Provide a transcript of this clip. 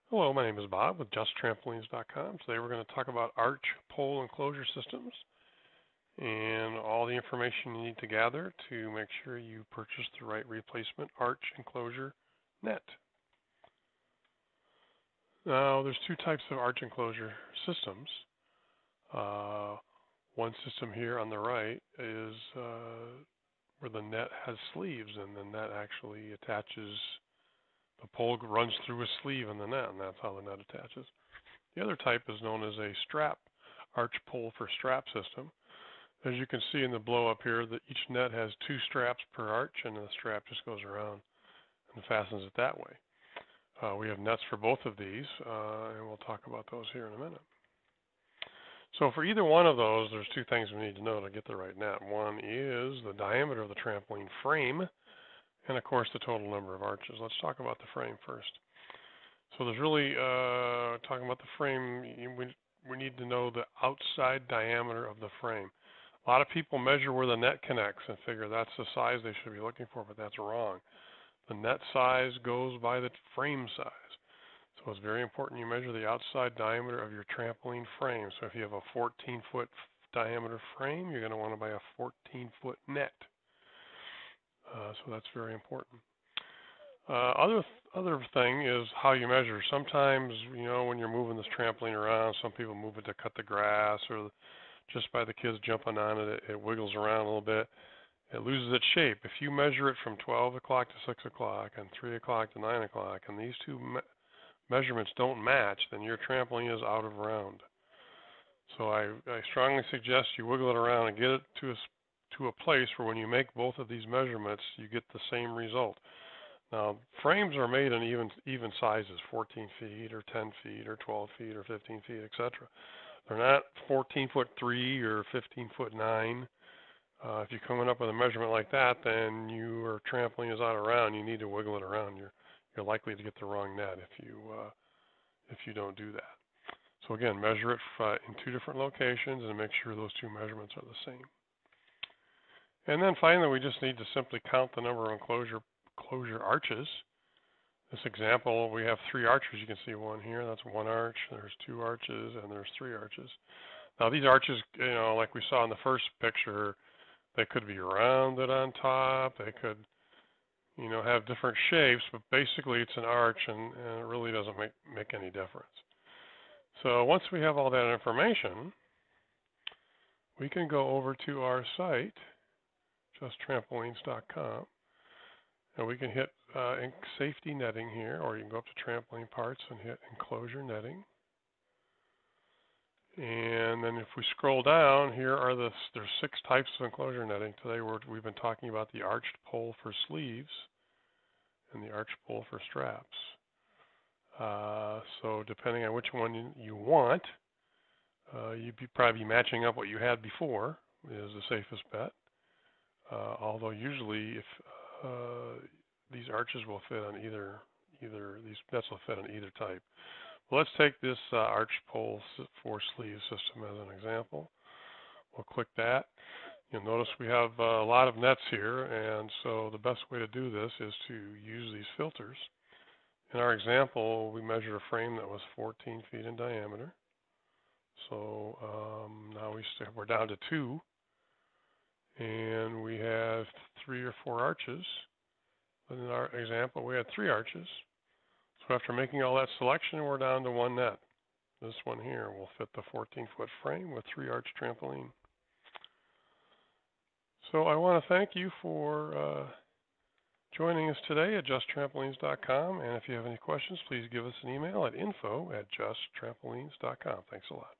Hello, my name is Bob with JustTrampolines.com. Today we're going to talk about arch pole enclosure systems and all the information you need to gather to make sure you purchase the right replacement arch enclosure net. Now, there's two types of arch enclosure systems. One system here on the right is where the net has sleeves, and the net actually attaches. The pole runs through a sleeve in the net, and that's how the net attaches. The other type is known as a strap, arch pole for strap system. As you can see in the blow up here, that each net has two straps per arch, and the strap just goes around and fastens it that way. We have nets for both of these, and we'll talk about those here in a minute. So for either one of those, there's two things we need to know to get the right net. One is the diameter of the trampoline frame, and of course the total number of arches. Let's talk about the frame first. So there's really, talking about the frame, we need to know the outside diameter of the frame. A lot of people measure where the net connects and figure that's the size they should be looking for, but that's wrong. The net size goes by the frame size. So it's very important you measure the outside diameter of your trampoline frame. So if you have a 14-foot diameter frame, you're going to want to buy a 14-foot net. So that's very important. Other thing is how you measure. Sometimes, when you're moving this trampoline around, some people move it to cut the grass, or just by the kids jumping on it, it wiggles around a little bit. It loses its shape. If you measure it from 12 o'clock to 6 o'clock and 3 o'clock to 9 o'clock, and these two measurements don't match, then your trampoline is out of round. So I strongly suggest you wiggle it around and get it to a place where when you make both of these measurements, you get the same result. Now, frames are made in even sizes, 14 feet or 10 feet or 12 feet or 15 feet, etc. They're not 14-foot 3 or 15-foot 9. If you're coming up with a measurement like that, then your trampoline is out of round. You need to wiggle it around. You're likely to get the wrong net if you don't do that. So again, measure it in two different locations and make sure those two measurements are the same. And then finally, we just need to simply count the number of enclosure arches. This example, we have 3 arches. You can see one here. That's one arch. There's 2 arches, and there's 3 arches. Now these arches, like we saw in the first picture, they could be rounded on top. They could, have different shapes, but basically it's an arch, and it really doesn't make any difference. So once we have all that information, we can go over to our site, JustTrampolines.com, and we can hit safety netting here, or you can go up to trampoline parts and hit enclosure netting. And then if we scroll down, here are there's 6 types of enclosure netting. Today we've been talking about the arched pole for sleeves and the arched pole for straps. So depending on which one you want, you'd probably be matching up what you had before is the safest bet. Although usually, if these arches will fit on these nets will fit on either type. Well, let's take this arch pole for sleeve system as an example. We'll click that. You'll notice we have a lot of nets here, and so the best way to do this is to use these filters. In our example, we measured a frame that was 14 feet in diameter. So now we're down to 2. And we have 3 or 4 arches. But in our example, we had 3 arches. So after making all that selection, we're down to 1 net. This one here will fit the 14-foot frame with 3 arch trampoline. So I want to thank you for joining us today at JustTrampolines.com. And if you have any questions, please give us an email at info@JustTrampolines.com. Thanks a lot.